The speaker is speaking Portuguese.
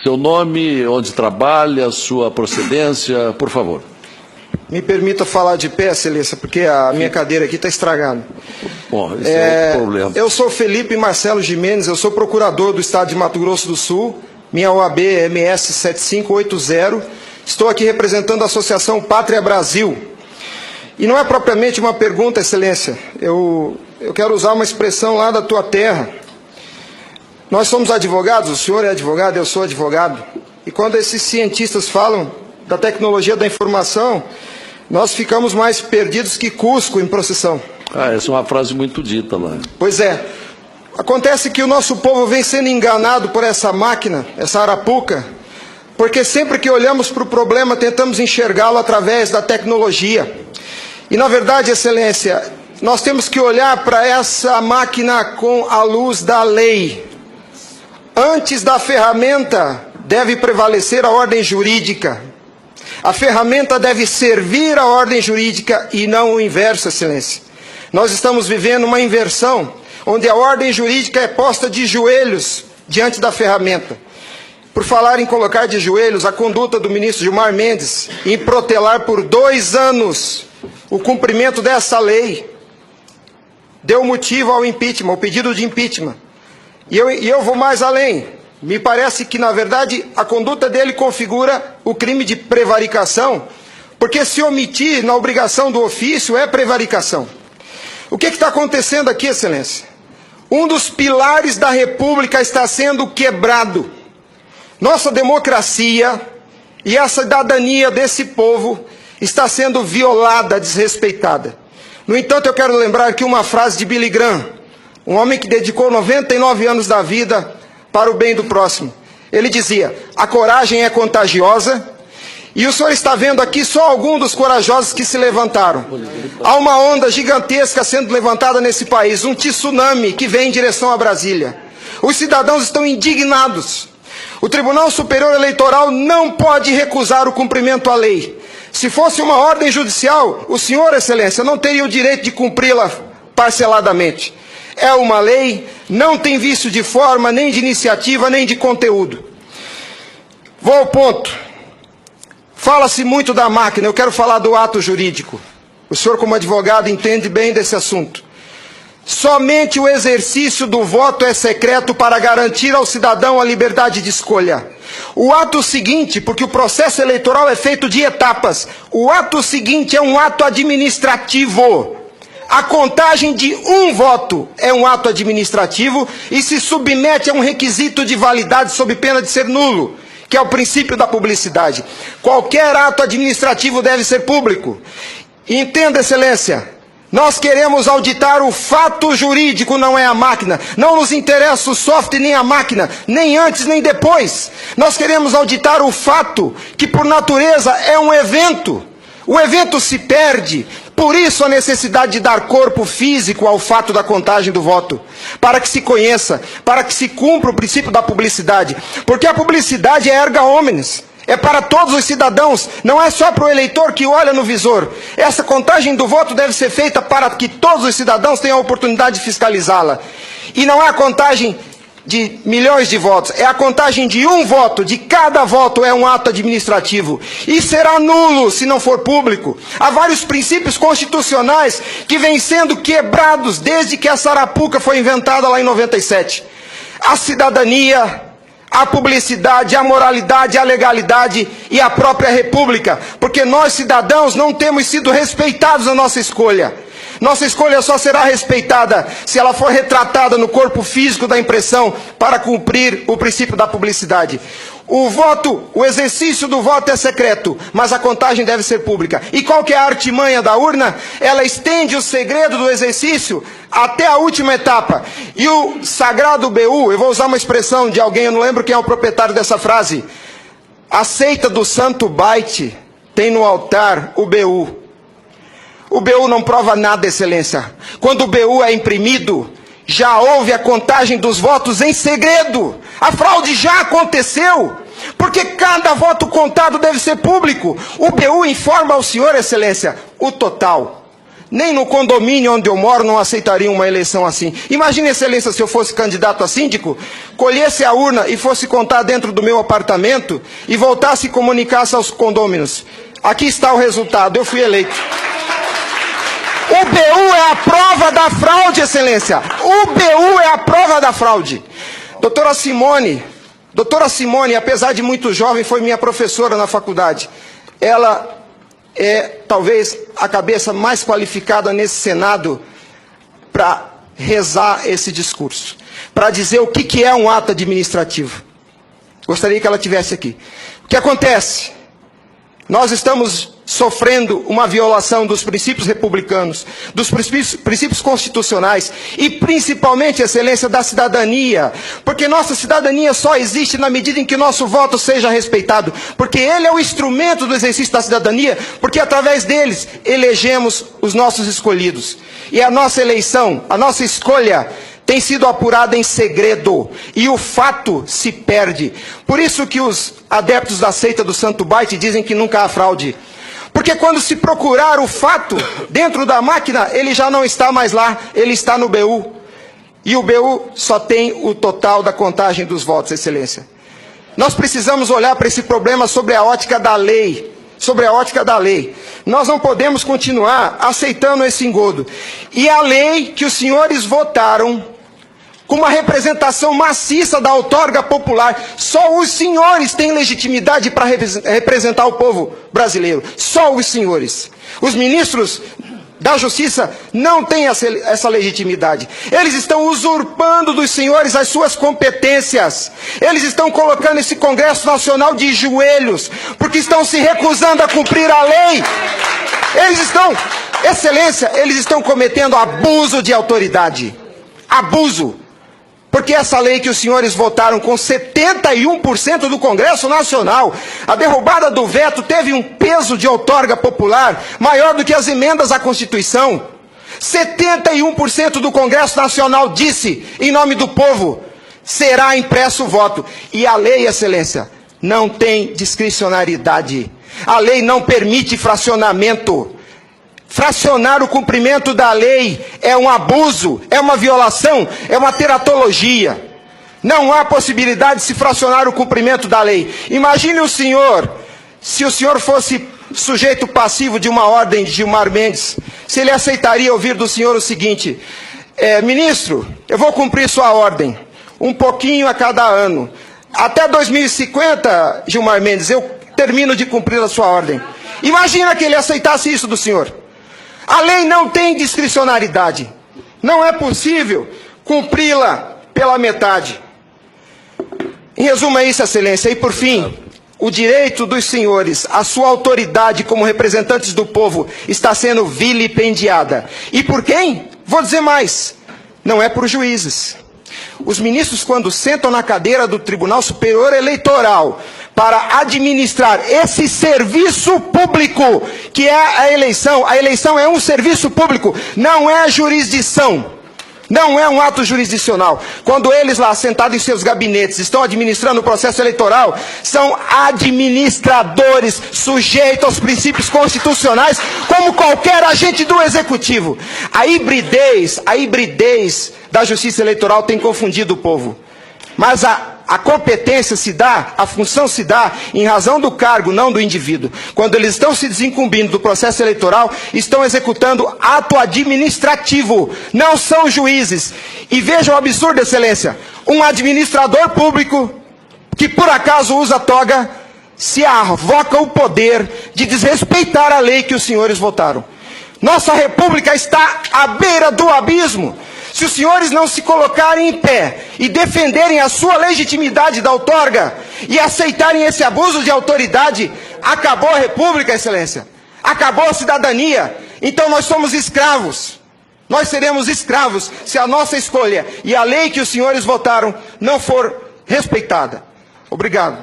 Seu nome, onde trabalha, sua procedência, por favor. Me permita falar de pé, Excelência, porque a minha cadeira aqui está estragada. Bom, esse é outro problema. Eu sou Felipe Marcelo Gimenez, eu sou procurador do Estado de Mato Grosso do Sul, minha OAB é MS 7580, estou aqui representando a Associação Pátria Brasil. E não é propriamente uma pergunta, Excelência, eu quero usar uma expressão lá da tua terra. Nós somos advogados, o senhor é advogado, eu sou advogado, e quando esses cientistas falam da tecnologia da informação, nós ficamos mais perdidos que Cusco em procissão. Essa é uma frase muito dita lá. Pois é. Acontece que o nosso povo vem sendo enganado por essa máquina, essa arapuca, porque sempre que olhamos para o problema, tentamos enxergá-lo através da tecnologia. E, na verdade, Excelência, nós temos que olhar para essa máquina com a luz da lei. Antes da ferramenta, deve prevalecer a ordem jurídica. A ferramenta deve servir a ordem jurídica e não o inverso, Excelência. Nós estamos vivendo uma inversão, onde a ordem jurídica é posta de joelhos diante da ferramenta. Por falar em colocar de joelhos, a conduta do ministro Gilmar Mendes em protelar por 2 anos o cumprimento dessa lei deu motivo ao impeachment, ao pedido de impeachment. E eu vou mais além. Me parece que, na verdade, a conduta dele configura o crime de prevaricação, porque se omitir na obrigação do ofício é prevaricação. O que está acontecendo aqui, Excelência? Um dos pilares da República está sendo quebrado. Nossa democracia e a cidadania desse povo está sendo violada, desrespeitada. No entanto, eu quero lembrar aqui uma frase de Billy Graham, um homem que dedicou 99 anos da vida para o bem do próximo. Ele dizia: a coragem é contagiosa, e o senhor está vendo aqui só alguns dos corajosos que se levantaram. Há uma onda gigantesca sendo levantada nesse país, um tsunami que vem em direção a Brasília. Os cidadãos estão indignados. O Tribunal Superior Eleitoral não pode recusar o cumprimento à lei. Se fosse uma ordem judicial, o senhor, Excelência, não teria o direito de cumpri-la parceladamente. É uma lei, não tem vício de forma, nem de iniciativa, nem de conteúdo. Vou ao ponto. Fala-se muito da máquina, eu quero falar do ato jurídico. O senhor, como advogado, entende bem desse assunto. Somente o exercício do voto é secreto para garantir ao cidadão a liberdade de escolha. O ato seguinte, porque o processo eleitoral é feito de etapas, o ato seguinte é um ato administrativo. A contagem de um voto é um ato administrativo e se submete a um requisito de validade sob pena de ser nulo, que é o princípio da publicidade. Qualquer ato administrativo deve ser público. Entenda, Excelência, nós queremos auditar o fato jurídico, não é a máquina. Não nos interessa o software nem a máquina, nem antes nem depois. Nós queremos auditar o fato, que por natureza é um evento. O evento se perde. Por isso a necessidade de dar corpo físico ao fato da contagem do voto, para que se conheça, para que se cumpra o princípio da publicidade, porque a publicidade é erga omnes, é para todos os cidadãos, não é só para o eleitor que olha no visor. Essa contagem do voto deve ser feita para que todos os cidadãos tenham a oportunidade de fiscalizá-la. E não é a contagem de milhões de votos, é a contagem de um voto, de cada voto é um ato administrativo, e será nulo se não for público. Há vários princípios constitucionais que vêm sendo quebrados desde que a Sarapuca foi inventada lá em 97. A cidadania, a publicidade, a moralidade, a legalidade e a própria república, porque nós cidadãos não temos sido respeitados na nossa escolha. Nossa escolha só será respeitada se ela for retratada no corpo físico da impressão para cumprir o princípio da publicidade. O exercício do voto é secreto, mas a contagem deve ser pública. E qual que é a artimanha da urna? Ela estende o segredo do exercício até a última etapa. E o sagrado BU, eu vou usar uma expressão de alguém, eu não lembro quem é o proprietário dessa frase. A seita do santo byte tem no altar o BU. O BU não prova nada, Excelência. Quando o BU é imprimido, já houve a contagem dos votos em segredo. A fraude já aconteceu, porque cada voto contado deve ser público. O BU informa ao senhor, Excelência, o total. Nem no condomínio onde eu moro não aceitaria uma eleição assim. Imagine, excelência, se eu fosse candidato a síndico, colhesse a urna e fosse contar dentro do meu apartamento e voltasse e comunicasse aos condôminos. Aqui está o resultado, eu fui eleito. O BU é a prova da fraude, excelência. O BU é a prova da fraude. Doutora Simone, apesar de muito jovem, foi minha professora na faculdade. Ela é talvez a cabeça mais qualificada nesse Senado para rezar esse discurso, para dizer o que é um ato administrativo. Gostaria que ela estivesse aqui. O que acontece? Nós estamos sofrendo uma violação dos princípios republicanos, dos princípios constitucionais e principalmente, excelência, da cidadania. Porque nossa cidadania só existe na medida em que nosso voto seja respeitado. Porque ele é o instrumento do exercício da cidadania, porque através deles elegemos os nossos escolhidos. E a nossa eleição, a nossa escolha tem sido apurada em segredo, e o fato se perde. Por isso que os adeptos da seita do Santo Baite dizem que nunca há fraude. Porque quando se procurar o fato dentro da máquina, ele já não está mais lá, ele está no BU. E o BU só tem o total da contagem dos votos, excelência. Nós precisamos olhar para esse problema sobre a ótica da lei. Sobre a ótica da lei. Nós não podemos continuar aceitando esse engodo. E a lei que os senhores votaram, com uma representação maciça da outorga popular, só os senhores têm legitimidade para representar o povo brasileiro. Só os senhores. Os ministros da Justiça não têm essa legitimidade. Eles estão usurpando dos senhores as suas competências. Eles estão colocando esse Congresso Nacional de joelhos, porque estão se recusando a cumprir a lei. Eles estão, excelência, eles estão cometendo abuso de autoridade. Abuso. Porque essa lei que os senhores votaram com 71% do Congresso Nacional, a derrubada do veto teve um peso de outorga popular maior do que as emendas à Constituição. 71% do Congresso Nacional disse, em nome do povo, será impresso o voto. E a lei, excelência, não tem discricionariedade. A lei não permite fracionamento. Fracionar o cumprimento da lei é um abuso, é uma violação, é uma teratologia. Não há possibilidade de se fracionar o cumprimento da lei. Imagine o senhor, se o senhor fosse sujeito passivo de uma ordem de Gilmar Mendes, se ele aceitaria ouvir do senhor o seguinte: ministro, eu vou cumprir sua ordem, um pouquinho a cada ano. Até 2050, Gilmar Mendes, eu termino de cumprir a sua ordem. Imagina que ele aceitasse isso do senhor. A lei não tem discricionariedade. Não é possível cumpri-la pela metade. Em resumo é isso, excelência. E por fim, o direito dos senhores, a sua autoridade como representantes do povo está sendo vilipendiada. E por quem? Vou dizer mais. Não é por juízes. Os ministros, quando sentam na cadeira do Tribunal Superior Eleitoral para administrar esse serviço público, que é a eleição é um serviço público, não é jurisdição, não é um ato jurisdicional. Quando eles lá, sentados em seus gabinetes, estão administrando o processo eleitoral, são administradores sujeitos aos princípios constitucionais, como qualquer agente do executivo. A hibridez da justiça eleitoral tem confundido o povo. Mas a competência se dá, a função se dá em razão do cargo, não do indivíduo. Quando eles estão se desincumbindo do processo eleitoral, estão executando ato administrativo, não são juízes. E vejam o absurdo, excelência, um administrador público que por acaso usa toga, se arvoca o poder de desrespeitar a lei que os senhores votaram. Nossa república está à beira do abismo. Se os senhores não se colocarem em pé e defenderem a sua legitimidade da outorga e aceitarem esse abuso de autoridade, acabou a república, excelência. Acabou a cidadania. Então nós somos escravos. Nós seremos escravos se a nossa escolha e a lei que os senhores votaram não for respeitada. Obrigado.